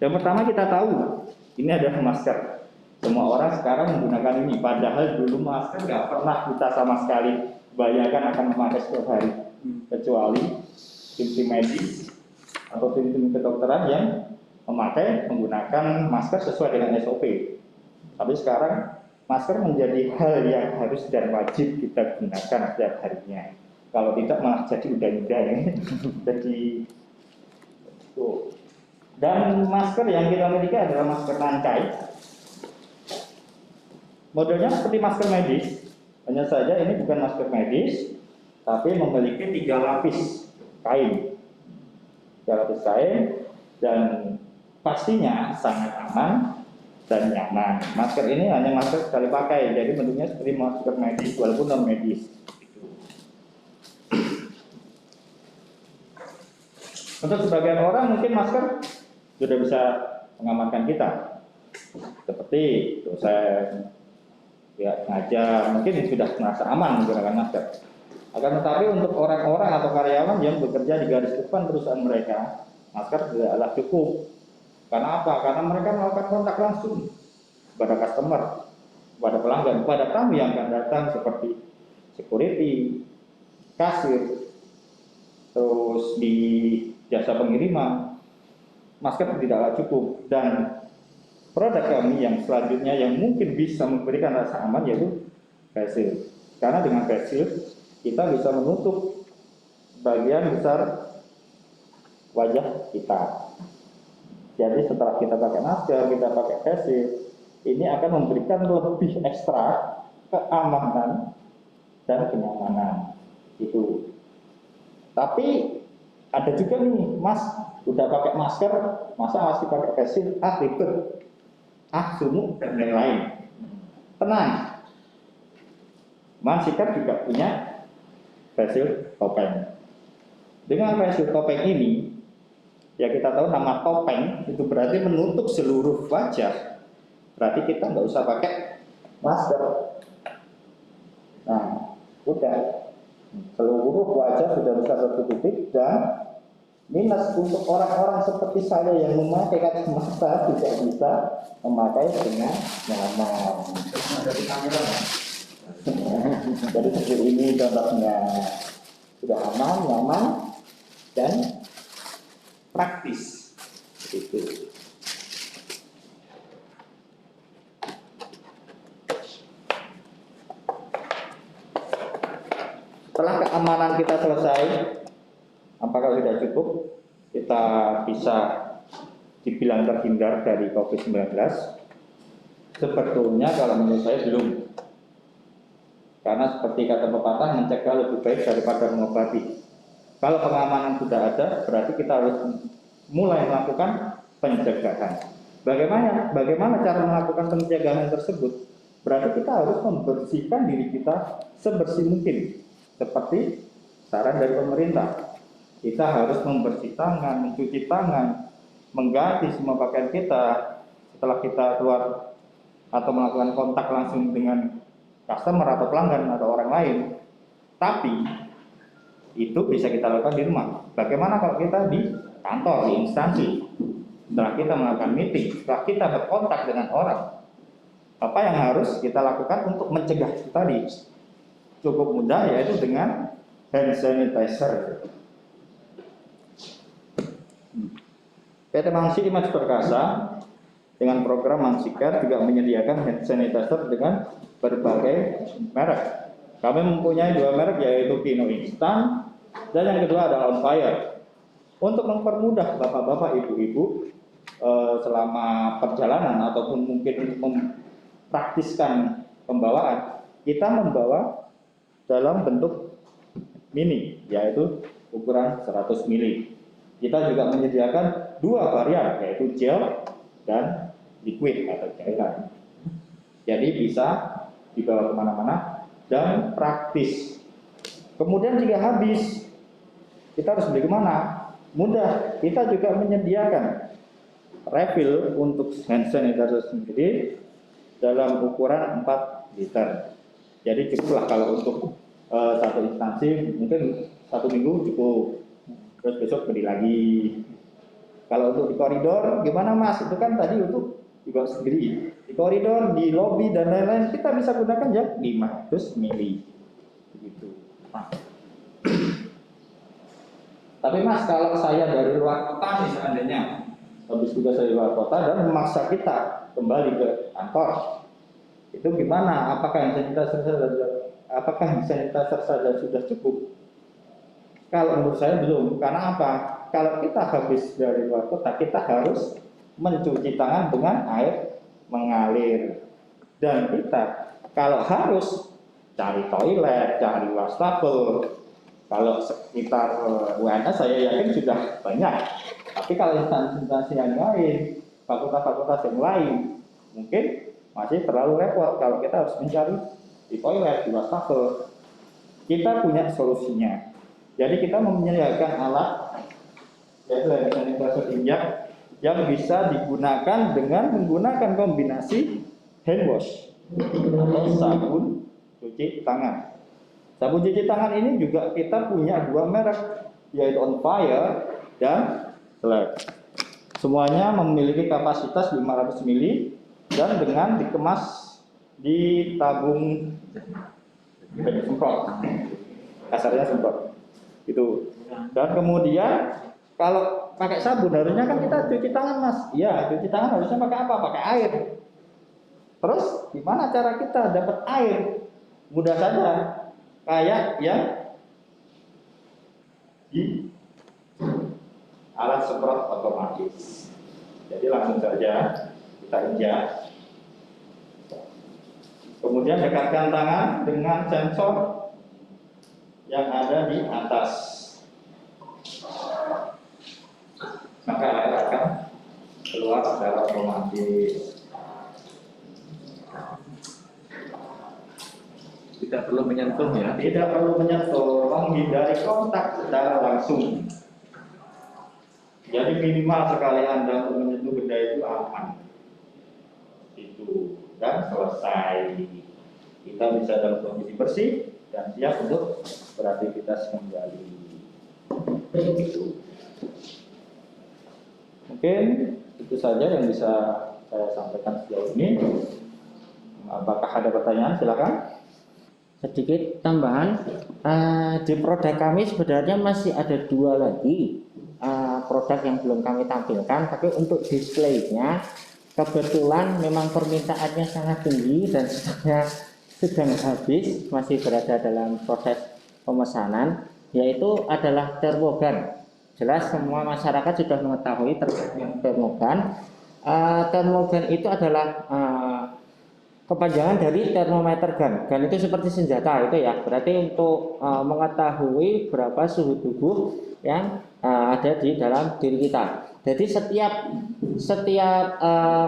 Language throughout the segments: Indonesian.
Yang pertama kita tahu ini adalah masker. Semua orang sekarang menggunakan ini, padahal dulu masker nggak pernah kita sama sekali bayangkan akan memakai setiap hari, kecuali tim-tim medis atau tim-tim kedokteran yang menggunakan masker sesuai dengan SOP. Tapi sekarang masker menjadi hal yang harus dan wajib kita gunakan setiap harinya. Kalau tidak malah jadi udah-udah ya. Jadi tuh. Dan masker yang kita miliki adalah masker rantai. Modelnya seperti masker medis, hanya saja ini bukan masker medis, tapi memiliki 3 lapis kain. 3 lapis kain, dan pastinya sangat aman dan nyaman. Masker ini hanya masker sekali pakai, jadi bentuknya seperti masker medis walaupun non medis. Untuk sebagian orang mungkin masker sudah bisa mengamankan kita, seperti dosen, ya ngajar, mungkin sudah merasa aman menggunakan masker. Akan tetapi untuk orang-orang atau karyawan yang bekerja di garis depan perusahaan mereka, masker tidaklah cukup. Karena apa? Karena mereka melakukan kontak langsung kepada customer, kepada pelanggan, kepada tamu yang akan datang seperti security, kasir, terus di jasa pengiriman. Masker tidaklah cukup, dan produk kami yang selanjutnya yang mungkin bisa memberikan rasa aman yaitu face shield. Karena dengan face shield kita bisa menutup bagian besar wajah kita. Jadi setelah kita pakai masker, kita pakai face shield, ini akan memberikan lebih ekstra keamanan dan kenyamanan. Itu. Tapi ada juga nih, Mas, udah pakai masker, masa masih pakai face shield? Ah, ribet. Ah, sumuk dan lain-lain. Tenang. Mansikat juga punya face shield topeng. Dengan face shield topeng ini, ya kita tahu nama topeng itu berarti menutup seluruh wajah. Berarti kita nggak usah pakai masker. Nah, udah seluruh wajah sudah bisa tertutupi. Dan minus untuk orang-orang seperti saya yang memakai kacamata tidak bisa memakai dengan nyaman. Jadi seperti ini contohnya, sudah aman, nyaman, dan praktis. Begitu. Setelah keamanan kita selesai, apakah sudah cukup? Kita bisa dibilang terhindar dari COVID-19? Sebetulnya kalau menurut saya belum. Karena seperti kata pepatah, mencegah lebih baik daripada mengobati. Kalau pengamanan sudah ada, berarti kita harus mulai melakukan pencegahan. Bagaimana cara melakukan pencegahan tersebut? Berarti kita harus membersihkan diri kita sebersih mungkin. Seperti saran dari pemerintah. Kita harus membersih tangan, mencuci tangan, mengganti semua pakaian kita setelah kita keluar atau melakukan kontak langsung dengan customer atau pelanggan atau orang lain. Tapi itu bisa kita lakukan di rumah. Bagaimana kalau kita di kantor, di instansi? Setelah kita melakukan meeting, setelah kita berkontak dengan orang, apa yang harus kita lakukan untuk mencegah itu tadi? Cukup mudah, yaitu dengan hand sanitizer. PT Mangsi Image Perkasa dengan program Mangsikat juga menyediakan hand sanitizer dengan berbagai merek. Kami mempunyai 2 merek, yaitu Kino Instan dan yang kedua adalah On Fire. Untuk mempermudah bapak-bapak, ibu-ibu selama perjalanan ataupun mungkin mempraktiskan pembawaan, kita membawa dalam bentuk mini, yaitu ukuran 100 mili. Kita juga menyediakan 2 varian, yaitu gel dan liquid atau cairan. Jadi bisa dibawa kemana-mana dan praktis. Kemudian jika habis, kita harus beli kemana? Mudah, kita juga menyediakan refill untuk hand sanitizer sendiri dalam ukuran 4 liter. Jadi cukuplah kalau untuk satu instansi, mungkin 1 minggu cukup, terus besok beli lagi. Kalau untuk di koridor gimana Mas? Itu kan tadi untuk juga sendiri. Di koridor, di lobi dan lain-lain kita bisa gunakan ya 500 mili. Begitu. Nah. Tapi Mas, kalau saya dari luar kota nih seandainya, habis tugas dari luar kota dan memaksa kita kembali ke kantor, itu gimana? Apakah yang sanitizer saja sudah cukup? Kalau menurut saya belum. Karena apa? Kalau kita habis dari luar kota, kita harus mencuci tangan dengan air mengalir. Dan kita kalau harus cari toilet, cari wastafel. Kalau sekitar UNS saya yakin sudah banyak. Tapi kalau instansi yang lain, fakultas-fakultas yang lain, mungkin masih terlalu repot kalau kita harus mencari di toilet, di wastafel. Kita punya solusinya. Jadi kita menyediakan alat yaitu hand sanitizer injak yang bisa digunakan dengan menggunakan kombinasi hand wash atau sabun cuci tangan. Sabun cuci tangan ini juga kita punya dua merek, yaitu On Fire dan Select. Semuanya memiliki kapasitas 500 ml dan dengan dikemas di tabung semprot, kasarnya semprot. Itu. Dan kemudian kalau pakai sabun harusnya kan kita cuci tangan Mas. Iya, cuci tangan harusnya pakai apa? Pakai air. Terus gimana cara kita dapat air? Mudah saja. Kayak ya di alat semprot otomatis. Jadi langsung saja kita injak. Kemudian dekatkan tangan dengan sensor yang ada di atas. Maka air akan keluar secara otomatis. Tidak perlu menyentuh ya? Tidak perlu menyentuh, menghindari kontak secara langsung. Jadi minimal sekali Anda menyentuh benda itu aman. Itu dan selesai. Kita bisa dalam kondisi bersih dan siap untuk beraktivitas kembali. Begitu. Mungkin itu saja yang bisa saya sampaikan sejauh ini. Apakah ada pertanyaan? Silakan. Sedikit tambahan, di produk kami sebenarnya masih ada dua lagi produk yang belum kami tampilkan, tapi untuk displaynya kebetulan memang permintaannya sangat tinggi dan stoknya sedang habis, masih berada dalam proses pemesanan, yaitu adalah termogan. Jelas semua masyarakat sudah mengetahui terkait termogan. Termogan itu adalah kepanjangan dari termometer gun. Gun itu seperti senjata itu ya. Berarti untuk mengetahui berapa suhu tubuh yang ada di dalam diri kita. Jadi setiap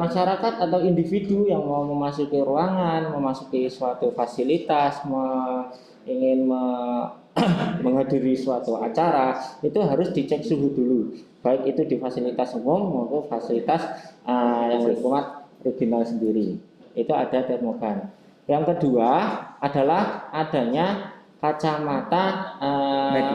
masyarakat atau individu yang mau memasuki ruangan, memasuki suatu fasilitas, ingin menghadiri suatu acara, itu harus dicek suhu dulu. Baik itu di fasilitas umum maupun fasilitas yang berformat regional sendiri. Itu ada termogan. Yang kedua adalah adanya kacamata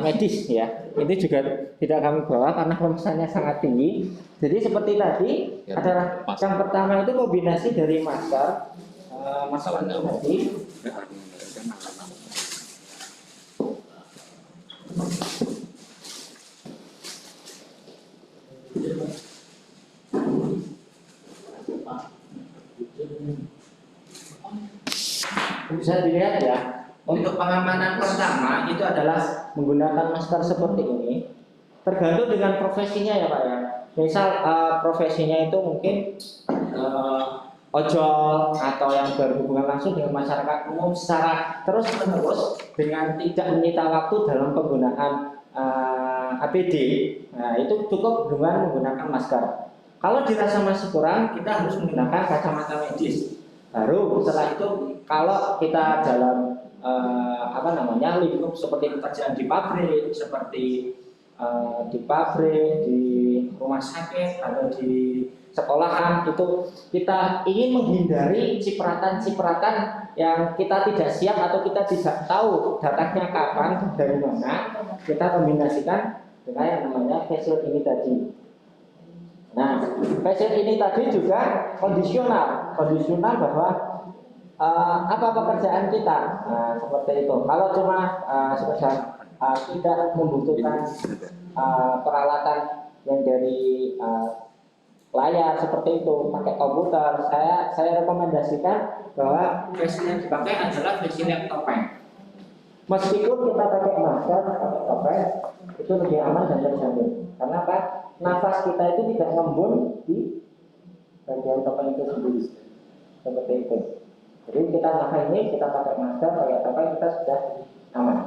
medis ya. Ini juga tidak kami bawa karena pemesannya sangat tinggi. Jadi seperti tadi ya, adalah yang pertama itu kombinasi dari masker, masker tadi. Bisa dilihat ya, untuk pengamanan pertama itu adalah menggunakan masker seperti ini. Tergantung dengan profesinya ya Pak ya. Misal profesinya itu mungkin ojol atau yang berhubungan langsung dengan masyarakat umum secara terus menerus dengan tidak menyita waktu dalam penggunaan APD. Nah itu cukup dengan menggunakan masker. Kalau dirasa masih kurang, kita harus menggunakan kacamata medis. Baru setelah itu kalau kita dalam lingkup seperti pekerjaan di pabrik, seperti di rumah sakit atau di sekolahan, itu kita ingin menghindari cipratan-cipratan yang kita tidak siap atau kita tidak tahu datangnya kapan dari mana, kita kombinasikan dengan yang namanya face shield ini tadi. Nah, face shield ini tadi juga kondisional bahwa apa pekerjaan kita, seperti itu. Kalau cuma sekedar tidak membutuhkan peralatan yang dari layar seperti itu, pakai komputer, saya rekomendasikan bahwa face shield yang dipakai adalah face shield yang topeng. Meskipun kita pakai masker, pakai topeng, itu lebih aman dan terjamin. Karena apa? Nafas kita itu tidak ngembun di bagian topeng itu sendiri, seperti itu. Jadi kita pakai ini, kita pakai masker, pakai topeng, kita sudah aman.